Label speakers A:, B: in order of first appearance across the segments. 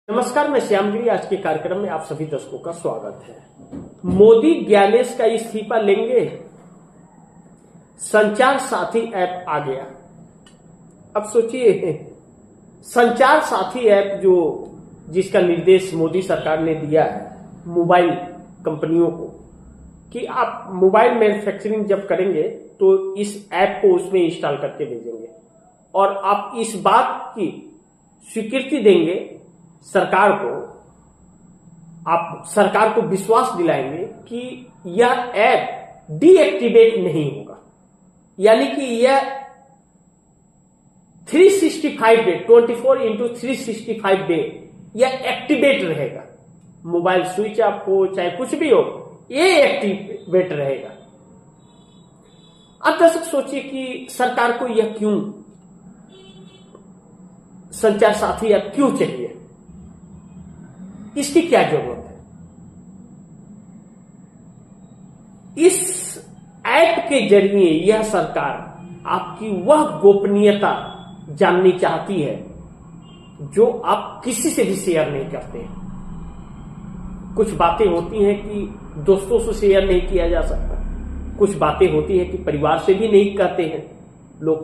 A: नमस्कार, मैं श्यामगिरी। आज के कार्यक्रम में आप सभी दर्शकों का स्वागत है। मोदी ज्ञानेश का इस्तीफा लेंगे, संचार साथी ऐप आ गया। अब सोचिए, संचार साथी ऐप जिसका निर्देश मोदी सरकार ने दिया है मोबाइल कंपनियों को कि आप मोबाइल मैन्युफैक्चरिंग जब करेंगे तो इस ऐप को उसमें इंस्टॉल करके भेजेंगे और आप इस बात की स्वीकृति देंगे सरकार को, आप सरकार को विश्वास दिलाएंगे कि यह ऐप डीएक्टिवेट नहीं होगा, यानी कि यह 365 डे 24x365 डे यह एक्टिवेट रहेगा। मोबाइल स्विच ऑफ हो चाहे कुछ भी हो, ये एक्टिवेट रहेगा। अब दर्शक सोचिए कि सरकार को यह क्यों संचार साथी ऐप क्यों चाहिए, इसकी क्या जरूरत है। इस ऐप के जरिए यह सरकार आपकी वह गोपनीयता जाननी चाहती है जो आप किसी से भी शेयर नहीं करते हैं। कुछ बातें होती हैं कि दोस्तों से शेयर नहीं किया जा सकता, कुछ बातें होती हैं कि परिवार से भी नहीं कहते हैं लोग,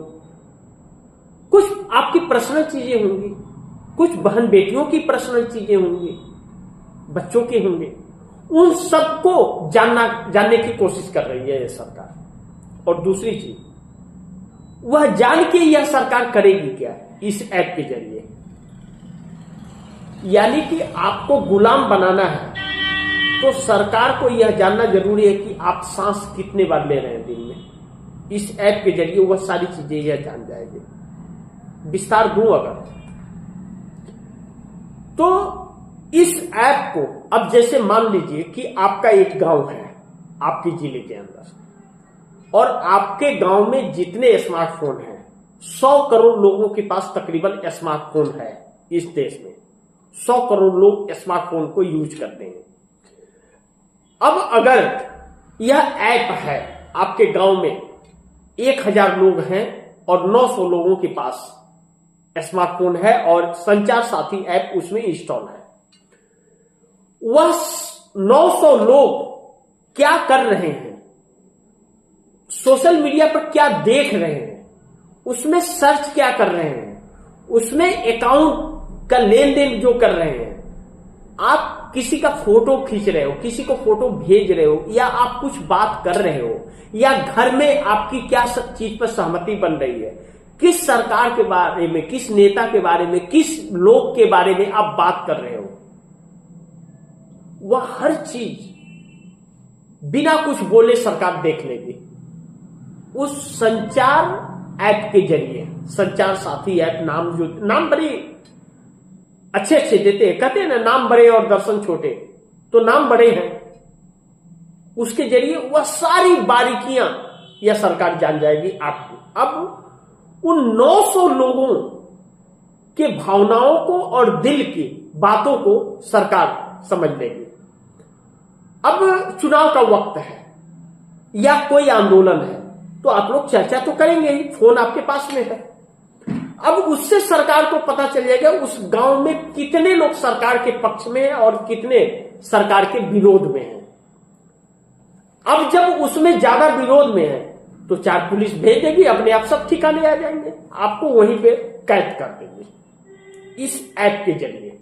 A: कुछ आपकी पर्सनल चीजें होंगी, कुछ बहन बेटियों की पर्सनल चीजें होंगी, बच्चों के होंगे, उन सबको जानने की कोशिश कर रही है यह सरकार। और दूसरी चीज, वह जान के यह सरकार करेगी क्या इस ऐप के जरिए, यानी कि आपको गुलाम बनाना है तो सरकार को यह जानना जरूरी है कि आप सांस कितने बार ले रहे हैं दिन में। इस ऐप के जरिए वह सारी चीजें यह जान जाएगी। विस्तार दूं अगर तो इस ऐप को, अब जैसे मान लीजिए कि आपका एक गांव है आपके जिले के अंदर और आपके गांव में जितने स्मार्टफोन हैं 100 करोड़ लोगों के पास तकरीबन स्मार्टफोन है। इस देश में 100 करोड़ लोग स्मार्टफोन को यूज करते हैं। अब अगर यह ऐप है, आपके गांव में 1000 लोग हैं और 900 लोगों के पास स्मार्टफोन है और संचार साथी ऐप उसमें इंस्टॉल है, वह 900 लोग क्या कर रहे हैं, सोशल मीडिया पर क्या देख रहे हैं, उसमें सर्च क्या कर रहे हैं, उसमें अकाउंट का लेन देन जो कर रहे हैं, आप किसी का फोटो खींच रहे हो, किसी को फोटो भेज रहे हो, या आप कुछ बात कर रहे हो, या घर में आपकी क्या चीज पर सहमति बन रही है, किस सरकार के बारे में, किस नेता के बारे में, किस लोग के बारे में आप बात कर रहे हो, वह हर चीज बिना कुछ बोले सरकार देख लेगी उस संचार ऐप के जरिए। संचार साथी ऐप नाम बड़े अच्छे अच्छे देते हैं, कहते हैं ना नाम बड़े और दर्शन छोटे, तो नाम बड़े हैं। उसके जरिए वह सारी बारीकियां यह सरकार जान जाएगी आपकी। अब उन 900 लोगों के भावनाओं को और दिल की बातों को सरकार समझ लेगी। अब चुनाव का वक्त है या कोई आंदोलन है तो आप लोग चर्चा तो करेंगे ही, फोन आपके पास में है। अब उससे सरकार को पता चल जाएगा उस गांव में कितने लोग सरकार के पक्ष में हैं और कितने सरकार के विरोध में हैं। अब जब उसमें ज्यादा विरोध में है तो 4 पुलिस भेज देगी, अपने आप सब ठिकाने आ जाएंगे, आपको वहीं पे कैद कर देंगे इस ऐप के जरिए।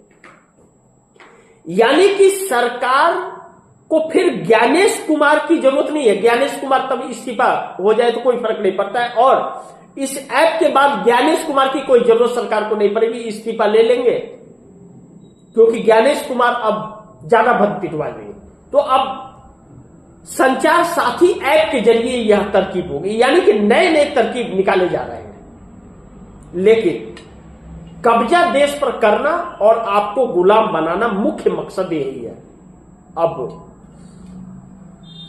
A: यानी कि सरकार को फिर ज्ञानेश कुमार की जरूरत नहीं है। ज्ञानेश कुमार तब इस्तीफा हो जाए तो कोई फर्क नहीं पड़ता है, और इस ऐप के बाद ज्ञानेश कुमार की कोई जरूरत सरकार को नहीं पड़ेगी, इस्तीफा ले लेंगे क्योंकि ज्ञानेश कुमार अब ज्यादा भद पिटवा देंगे। तो अब संचार साथी ऐप के जरिए यह तरकीब होगी, यानी कि नए नए तरकीब निकाले जा रहे हैं। लेकिन कब्जा देश पर करना और आपको गुलाम बनाना मुख्य मकसद यही है।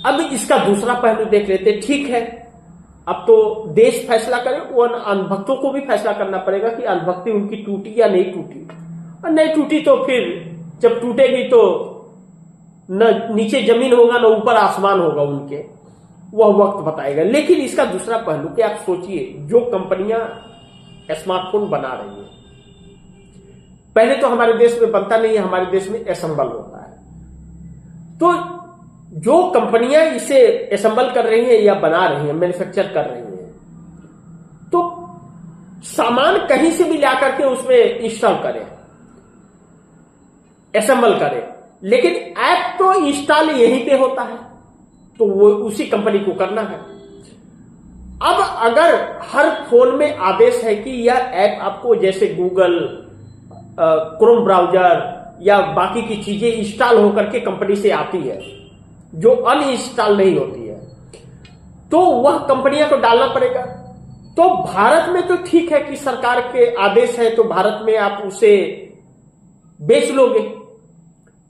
A: अब इसका दूसरा पहलू देख लेते। ठीक है, अब तो देश फैसला करे, वो अंधभक्तों को भी फैसला करना पड़ेगा कि अंधभक्ति उनकी टूटी या नहीं टूटी, और नहीं टूटी तो फिर जब टूटेगी तो न नीचे जमीन होगा न ऊपर आसमान होगा उनके, वह वक्त बताएगा। लेकिन इसका दूसरा पहलू कि आप सोचिए, जो कंपनियां स्मार्टफोन बना रही हैं पहले तो हमारे देश में बनता नहीं है, हमारे देश में असेंबल होता है। तो जो कंपनियां इसे असेंबल कर रही हैं या बना रही हैं, मैन्युफैक्चर कर रही हैं, तो सामान कहीं से भी ला करके उसमें इंस्टॉल करें, असेंबल करें, लेकिन ऐप तो इंस्टॉल यहीं पे होता है, तो वो उसी कंपनी को करना है। अब अगर हर फोन में आदेश है कि यह ऐप आपको, जैसे गूगल, क्रोम ब्राउजर या बाकी की चीजें इंस्टॉल होकर के कंपनी से आती है, जो अनइंस्टॉल नहीं होती है, तो वह कंपनियों को डालना पड़ेगा। तो भारत में तो ठीक है कि सरकार के आदेश है तो भारत में आप उसे बेच लोगे,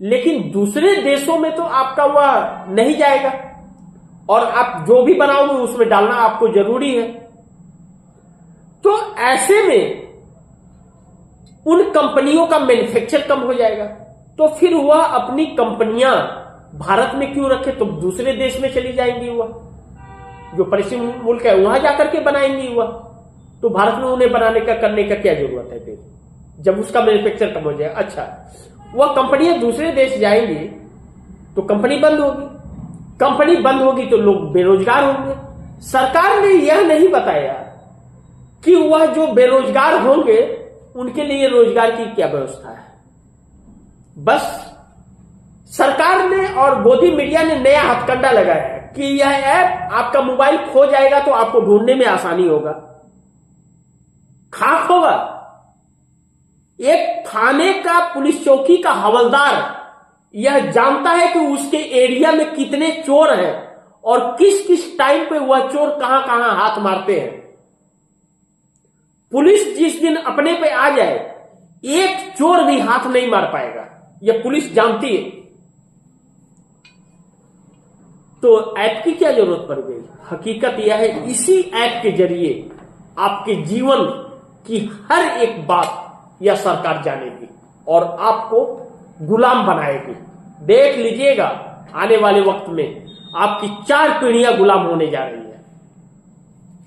A: लेकिन दूसरे देशों में तो आपका वह नहीं जाएगा, और आप जो भी बनाओगे उसमें डालना आपको जरूरी है। तो ऐसे में उन कंपनियों का मैन्युफैक्चर कम हो जाएगा, तो फिर वह अपनी कंपनियां भारत में क्यों रखे, तो दूसरे देश में चली जाएंगी, वह जो पड़ोसी मुल्क है वहां जाकर के बनाएंगी वह, तो भारत में उन्हें बनाने का करने का क्या जरूरत है फिर, जब उसका मैन्युफैक्चर कम हो जाए। अच्छा, वह कंपनियां दूसरे देश जाएंगी तो कंपनी बंद होगी, कंपनी बंद होगी तो लोग बेरोजगार होंगे। सरकार ने यह नहीं बताया कि वह जो बेरोजगार होंगे उनके लिए रोजगार की क्या व्यवस्था है। बस सरकार ने और गोदी मीडिया ने नया हथकंडा लगाया है कि यह ऐप, आपका मोबाइल खो जाएगा तो आपको ढूंढने में आसानी होगा। खाक होगा। एक थाने का, पुलिस चौकी का हवलदार यह जानता है कि उसके एरिया में कितने चोर हैं और किस किस टाइम पे वह चोर कहां कहां हाथ मारते हैं। पुलिस जिस दिन अपने पे आ जाए, एक चोर भी हाथ नहीं मार पाएगा, यह पुलिस जानती है। तो ऐप की क्या जरूरत पड़ गई? हकीकत यह है, इसी ऐप के जरिए आपके जीवन की हर एक बात यह सरकार जानेगी और आपको गुलाम बनाएगी। देख लीजिएगा, आने वाले वक्त में आपकी 4 पीढ़ियां गुलाम होने जा रही है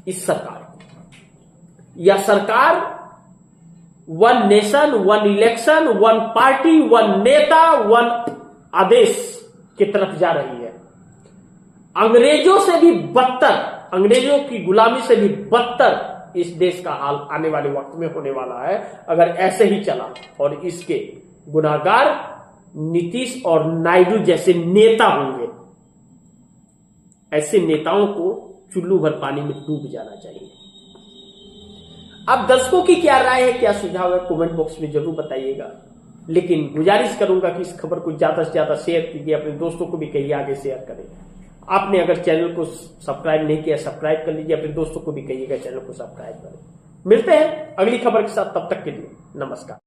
A: इस सरकार को। यह सरकार one nation, one election, one party, one नेता, वन आदेश की तरफ जा रही है। अंग्रेजों से भी बदतर, अंग्रेजों की गुलामी से भी बदतर इस देश का हाल आने वाले वक्त में होने वाला है, अगर ऐसे ही चला। और इसके गुनाहगार नीतीश और नायडू जैसे नेता होंगे। ऐसे नेताओं को चुल्लू भर पानी में डूब जाना चाहिए। अब दर्शकों की क्या राय है, क्या सुझाव है, कमेंट बॉक्स में जरूर बताइएगा। लेकिन गुजारिश करूंगा कि इस खबर को ज्यादा से ज्यादा शेयर कीजिए, अपने दोस्तों को भी कहिए आगे शेयर करें। आपने अगर चैनल को सब्सक्राइब नहीं किया, सब्सक्राइब कर लीजिए, अपने दोस्तों को भी कहिएगा चैनल को सब्सक्राइब करें। मिलते हैं अगली खबर के साथ, तब तक के लिए नमस्कार।